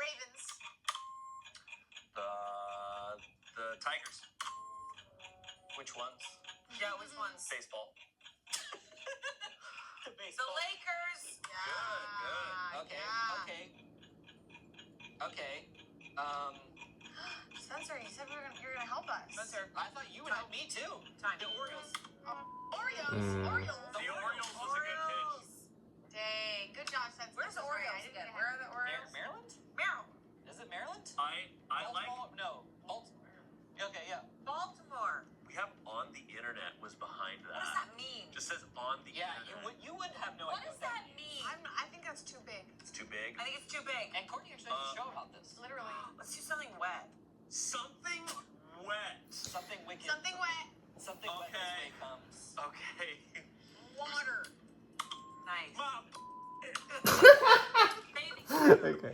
Ravens. The Tigers. Which ones? Yeah, which ones? Baseball. The Lakers. Good. Okay. Spencer, you said you were gonna help us. Spencer, I thought you would help me too. Time. The Orioles. Orioles. The Orioles was a good pitch. Dang, good job, Spencer. Where's the Orioles again? Where are the Orioles? Maryland? Maryland. Is it Maryland? I like. No. Baltimore. Okay, yeah. Baltimore. We have on the internet was behind that. What does that mean? Just says on the internet. You wouldn't have no What idea. does that mean? I think that's too big. It's too big. I think it's too big. And Courtney actually has a show about this. Literally. Let's do something wet. Something wet. Something wicked. Something wet. Something wet this way comes. Okay. Water. Nice. Mom. Baby. Okay.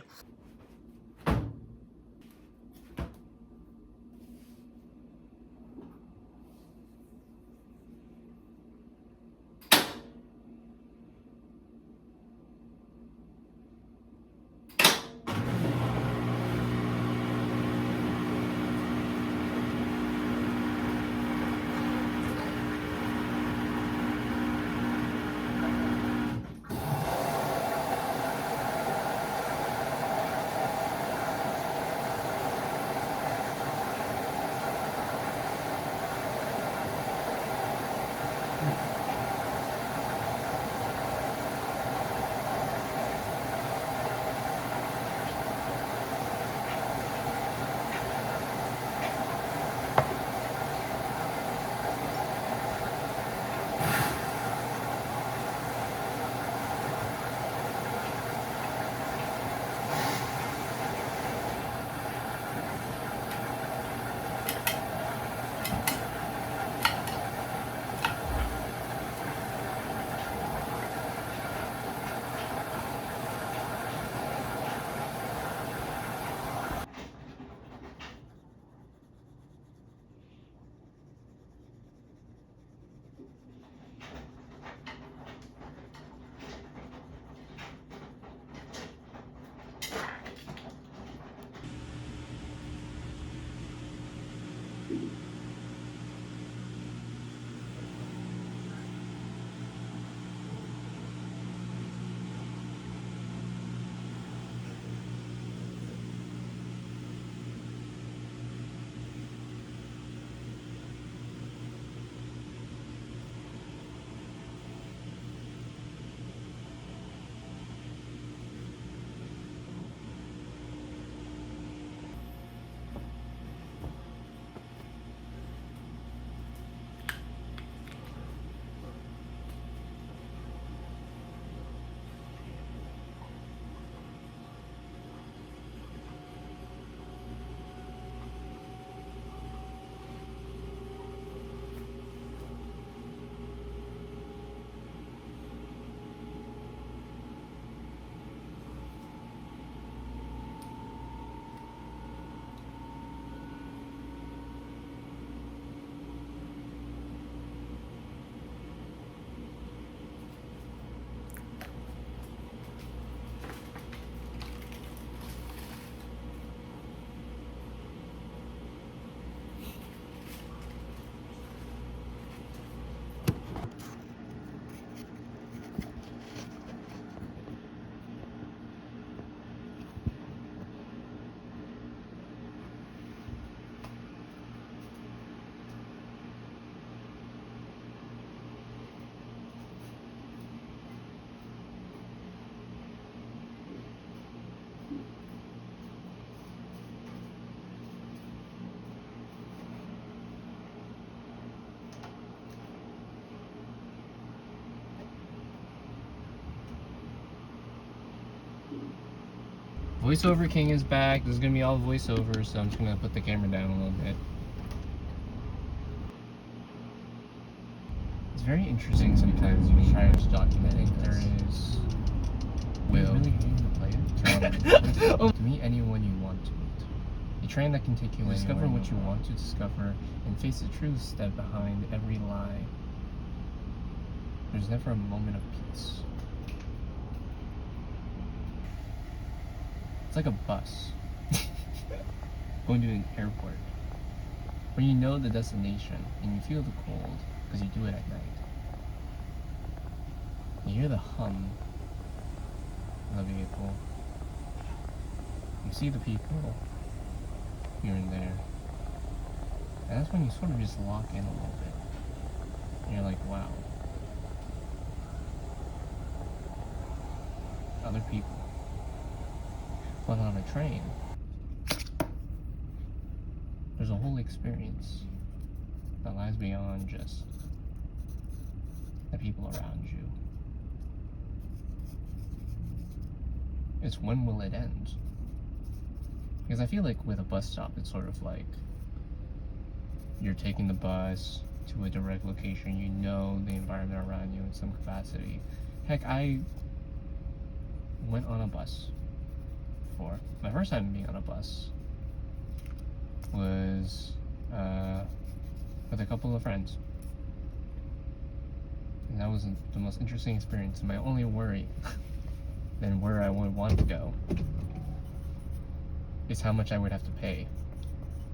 VoiceOver King is back. This is gonna be all voiceover, so I'm just gonna put the camera down a little bit. It's very interesting sometimes when you try to documenting there is will. Really to meet anyone you want to meet. A train that can take you discover what you want to discover and face the truths that behind every lie. There's never a moment of peace. It's like a bus going to an airport where you know the destination and you feel the cold because you do it at night. You hear the hum of the vehicle. You see the people here and there. And that's when you sort of just lock in a little bit. And you're like, wow. Other people. But on a train, there's a whole experience that lies beyond just the people around you. It's when will it end? Because I feel like with a bus stop, it's sort of like you're taking the bus to a direct location. You know the environment around you in some capacity. Heck, I went on a bus before. My first time being on a bus was with a couple of friends. And that was the most interesting experience. My only worry than where I would want to go is how much I would have to pay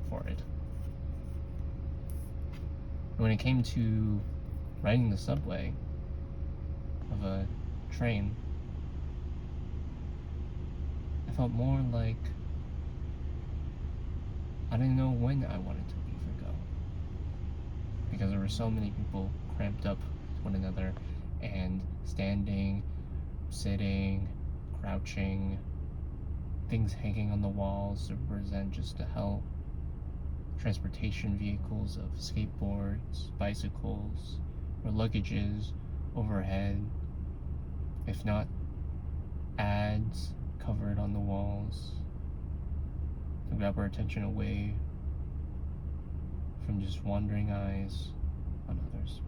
for it. When it came to riding the subway of a train, I felt more like I didn't know when I wanted to leave or go, because there were so many people cramped up with one another and standing, sitting, crouching, things hanging on the walls to represent just the hell. Transportation vehicles of skateboards, bicycles, or luggages overhead. If not, ads covered on the walls to grab our attention away from just wandering eyes on others.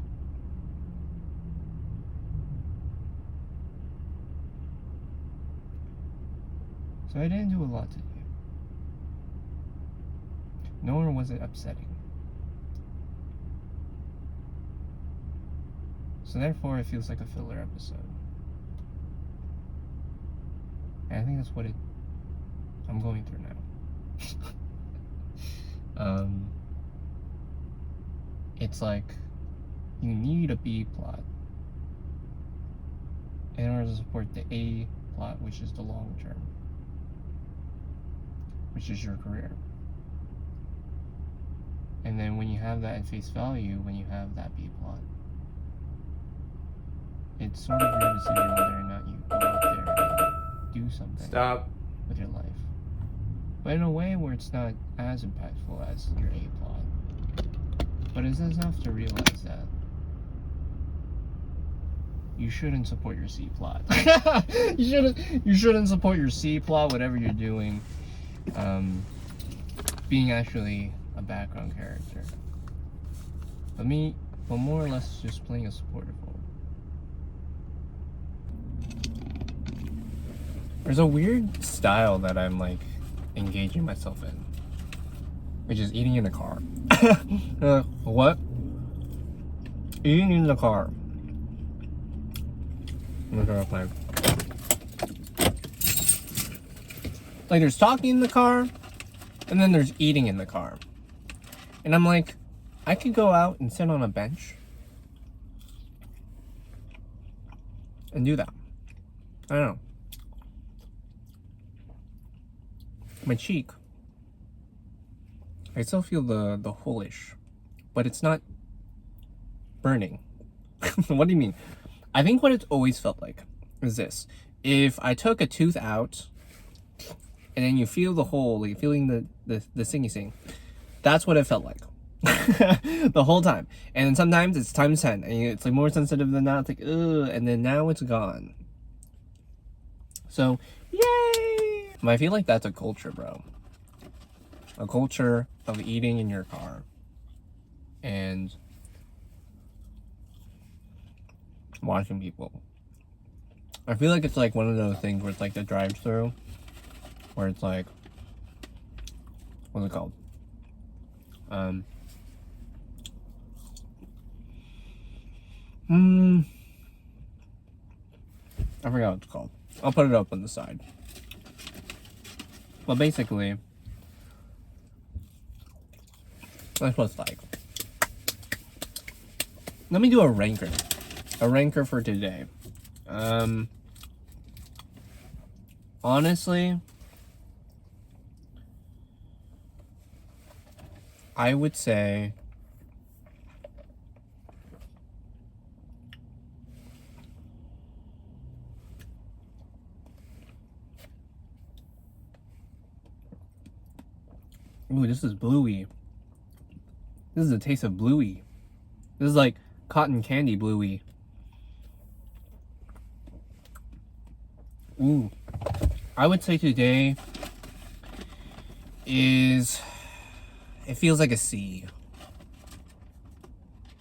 So I didn't do a lot today. Nor was it upsetting. So therefore it feels like a filler episode. And I think that's what I'm going through now. It's like you need a B plot in order to support the A plot, which is the long term, which is your career. And then when you have that at face value, when you have that B plot, it's sort of your decision whether or not you go out there and do something with your life. But in a way where it's not as impactful as your A plot. But it's enough to realize that you shouldn't support your C plot. You shouldn't support your C plot, whatever you're doing. Being actually a background character. But more or less just playing a supportive role. There's a weird style that I'm like engaging myself in, which is eating in a car. What? Eating in the car. Like there's talking in the car, and then there's eating in the car. And I'm like, I could go out and sit on a bench and do that. I don't know. My cheek, I still feel the hole-ish, but it's not burning. What do you mean? I think what it's always felt like is this. If I took a tooth out and then you feel the hole, like feeling the singy sing, that's what it felt like. The whole time. And then sometimes it's times 10 and it's like more sensitive than that. It's like, ugh, and then now it's gone. So, yay! But I feel like that's a culture, bro. A culture of eating in your car. And watching people. I feel like it's like one of those things where it's like the drive-thru, where it's like, what's it called? I forgot what it's called. I'll put it up on the side. Well, basically, that's what it's like. Let me do a ranker. A ranker for today. Honestly, I would say ooh, this is bluey. This is a taste of bluey. This is like cotton candy bluey. Ooh. I would say today is, it feels like a C.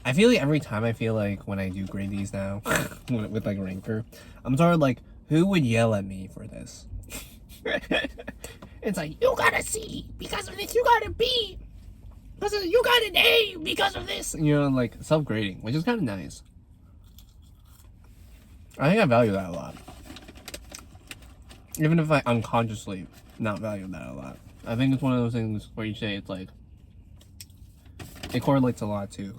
I feel like every time I feel like when I do grade these now with like ranker, I'm sort of like, who would yell at me for this? It's like, you got a C because of this, you got a B because of, you got an A because of this. You know, like self-grading, which is kind of nice. I think I value that a lot. Even if I unconsciously not value that a lot. I think it's one of those things where you say it's like, it correlates a lot to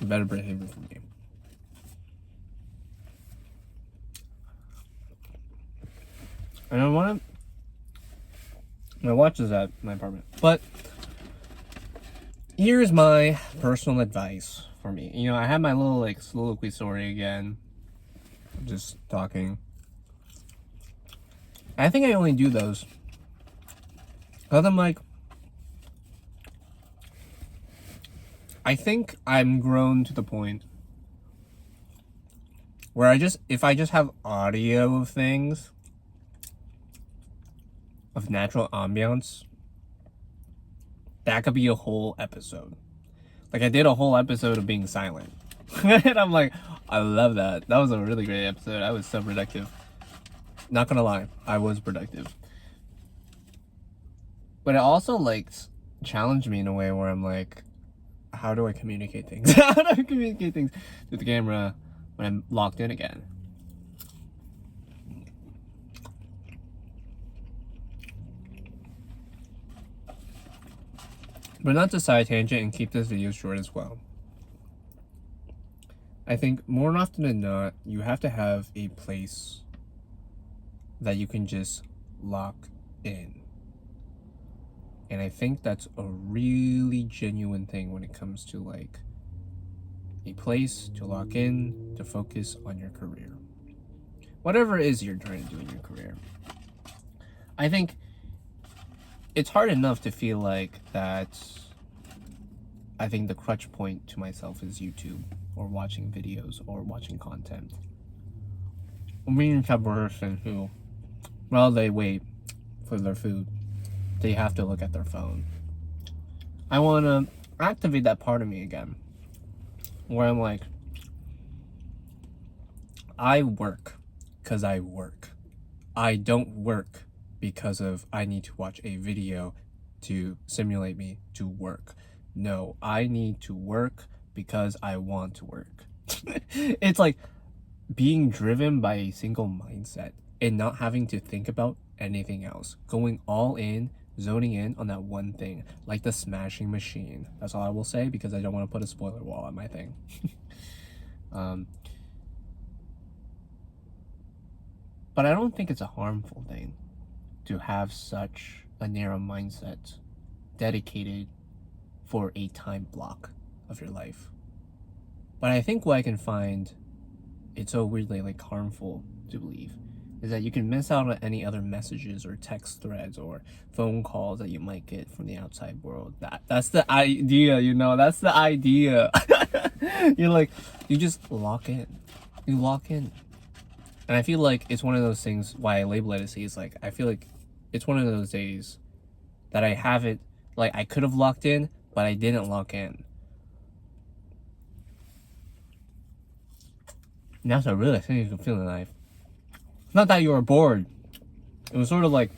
better behavior from me. And I want to, my watch is at my apartment, but here's my personal advice for me. You know, I had my little like soliloquy story again, just talking. I think I only do those because I'm like, I think I'm grown to the point where if I just have audio of things, of natural ambiance, that could be a whole episode. Like I did a whole episode of being silent. And I'm like, I love that. That was a really great episode. I was so productive. Not gonna lie, I was productive. But it also like challenged me in a way where I'm like, how do I communicate things? How do I communicate things to the camera when I'm locked in again? But not to side tangent and keep this video short as well. I think more often than not, you have to have a place that you can just lock in. And I think that's a really genuine thing when it comes to like a place to lock in, to focus on your career. Whatever it is you're trying to do in your career. I think it's hard enough to feel like that. I think the crutch point to myself is YouTube or watching videos or watching content. I'm being a type of person who, while they wait for their food, they have to look at their phone. I want to activate that part of me again, where I'm like, I work because I work. I don't work because of I need to watch a video to simulate me to work. No, I need to work because I want to work. It's like being driven by a single mindset and not having to think about anything else. Going all in, zoning in on that one thing, like the smashing machine. That's all I will say because I don't want to put a spoiler wall on my thing. But I don't think it's a harmful thing to have such a narrow mindset dedicated for a time block of your life. But I think what I can find it's so weirdly like harmful to believe is that you can miss out on any other messages or text threads or phone calls that you might get from the outside world. That's the idea, you know, that's the idea. You're like, you just lock in. You lock in. And I feel like it's one of those things, why I label it as C, is like, I feel like it's one of those days that I haven't, like, I could have locked in, but I didn't lock in. And that's a really thing you can feel in life. It's not that you were bored. It was sort of like,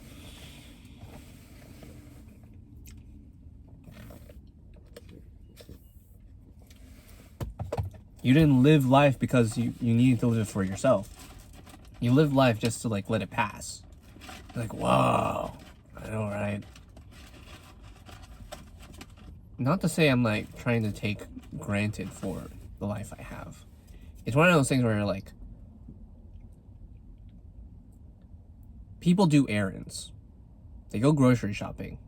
you didn't live life because you needed to live it for yourself. You live life just to like let it pass. Like, wow. I know, right? Not to say I'm like trying to take granted for the life I have. It's one of those things where like people do errands. They go grocery shopping.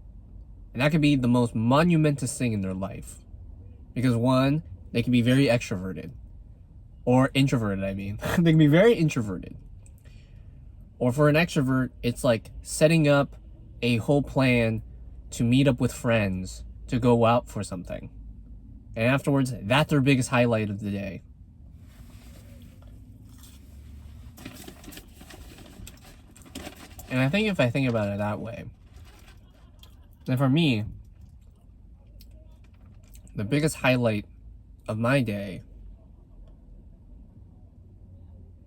And that could be the most monumentous thing in their life. Because one, they can be very extroverted. Or introverted, I mean. They can be very introverted. Or for an extrovert, it's like setting up a whole plan to meet up with friends to go out for something. And afterwards, that's their biggest highlight of the day. And I think if I think about it that way, then for me, the biggest highlight of my day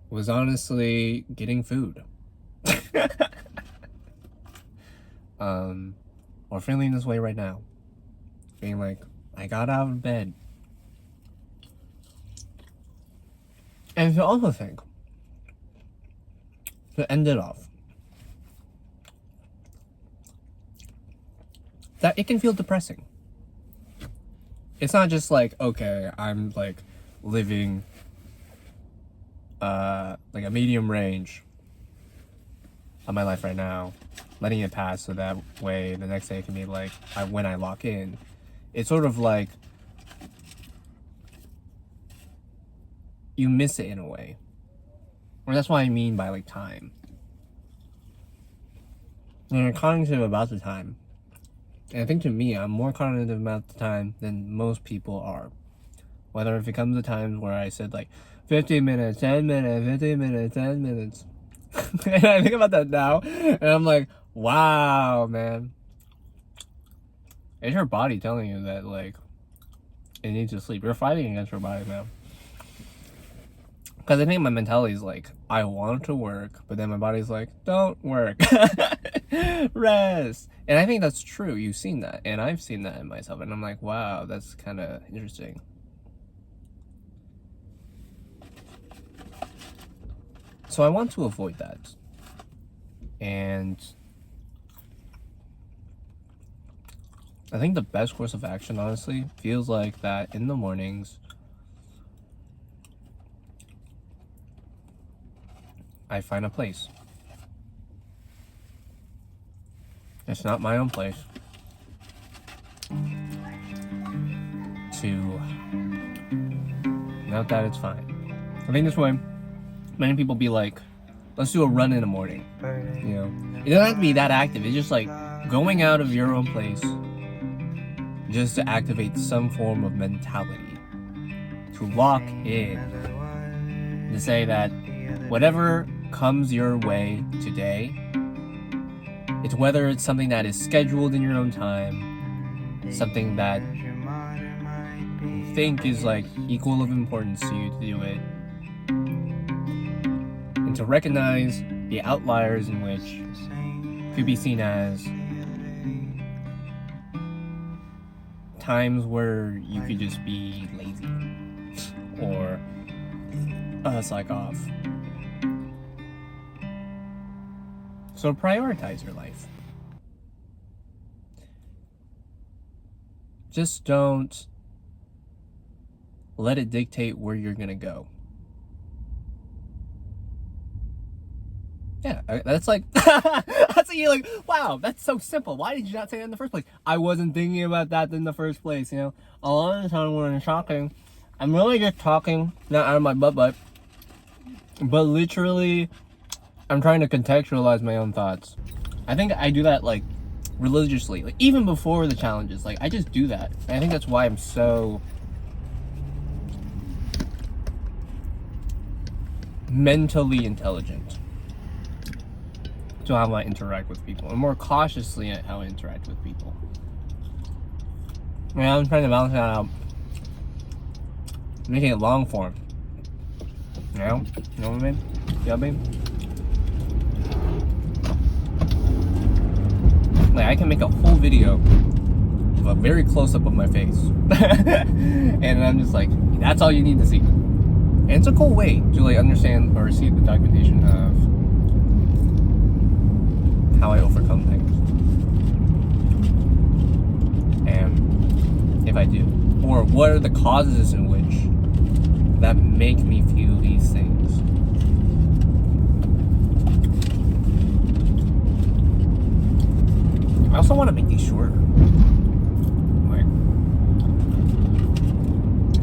was honestly getting food. Or feeling this way right now. Being like, I got out of bed. And to also think, to end it off, that it can feel depressing. It's not just like, okay, I'm like living like a medium range of my life right now, letting it pass so that way the next day it can be like when I lock in. It's sort of like you miss it in a way. Or that's what I mean by like time. And you're cognitive about the time. And I think to me, I'm more cognitive about the time than most people are. Whether if it comes to times where I said like 15 minutes, 10 minutes, 15 minutes, 10 minutes. And I think about that now, and I'm like, wow, man. It's your body telling you that, like, it needs to sleep. You're fighting against your body, man. Because I think my mentality is like, I want to work, but then my body's like, don't work. Rest. And I think that's true. You've seen that, and I've seen that in myself, and I'm like, wow, that's kind of interesting. So I want to avoid that. And I think the best course of action, honestly, feels like that in the mornings, I find a place. It's not my own place. To note that it's fine. I think this way, many people be like, let's do a run in the morning. You know, it doesn't have to be that active. It's just like going out of your own place just to activate some form of mentality, to lock in, to say that whatever comes your way today, it's whether it's something that is scheduled in your own time, something that you think is like equal of importance to you to do it, and to recognize the outliers in which could be seen as times where you could just be lazy or slack off. So prioritize your life. Just don't let it dictate where you're gonna go. Yeah, that's like, that's like, you're like, wow, that's so simple. Why did you not say that in the first place? I wasn't thinking about that in the first place, you know? A lot of the time when I'm talking, I'm really just talking, not out of my butt, but literally, I'm trying to contextualize my own thoughts. I think I do that, like, religiously. Like, even before the challenges, like, I just do that. And I think that's why I'm so mentally intelligent to how I interact with people, and more cautiously at how I interact with people. Yeah, I'm trying to balance that out, making it long form. You know what I mean? Yeah, babe. Like, I can make a whole video of a very close up of my face, and I'm just like, that's all you need to see. And it's a cool way to like understand or see the documentation of how I overcome things. And if I do. Or what are the causes in which that make me feel these things. I also want to make these shorter. Like,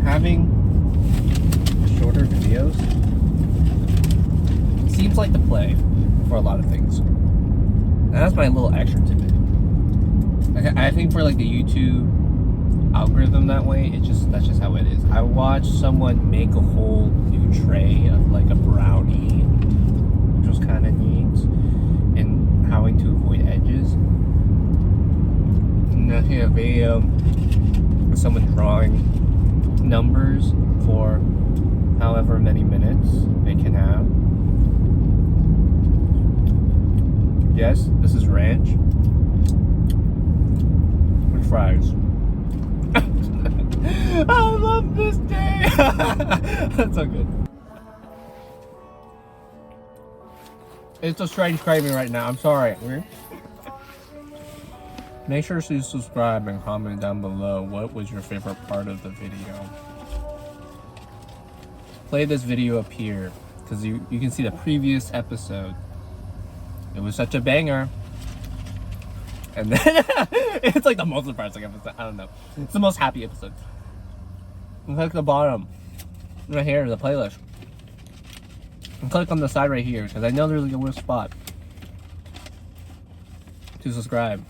having shorter videos seems like the play for a lot of things. And that's my little extra tidbit. I think for like the YouTube algorithm that way, that's just how it is. I watched someone make a whole new tray of like a brownie, which was kind of neat, and having to avoid edges. And I see a video of someone drawing numbers for however many minutes they can have. Yes, this is ranch with fries. I love this day. That's so good. It's a strange craving right now. I'm sorry. Make sure to subscribe and comment down below what was your favorite part of the video. Play this video up here because you can see the previous episode. It was such a banger. And then it's like the most depressing episode. I don't know. It's the most happy episode. And click the bottom right here, the playlist. And click on the side right here because I know there's like a weird spot to subscribe.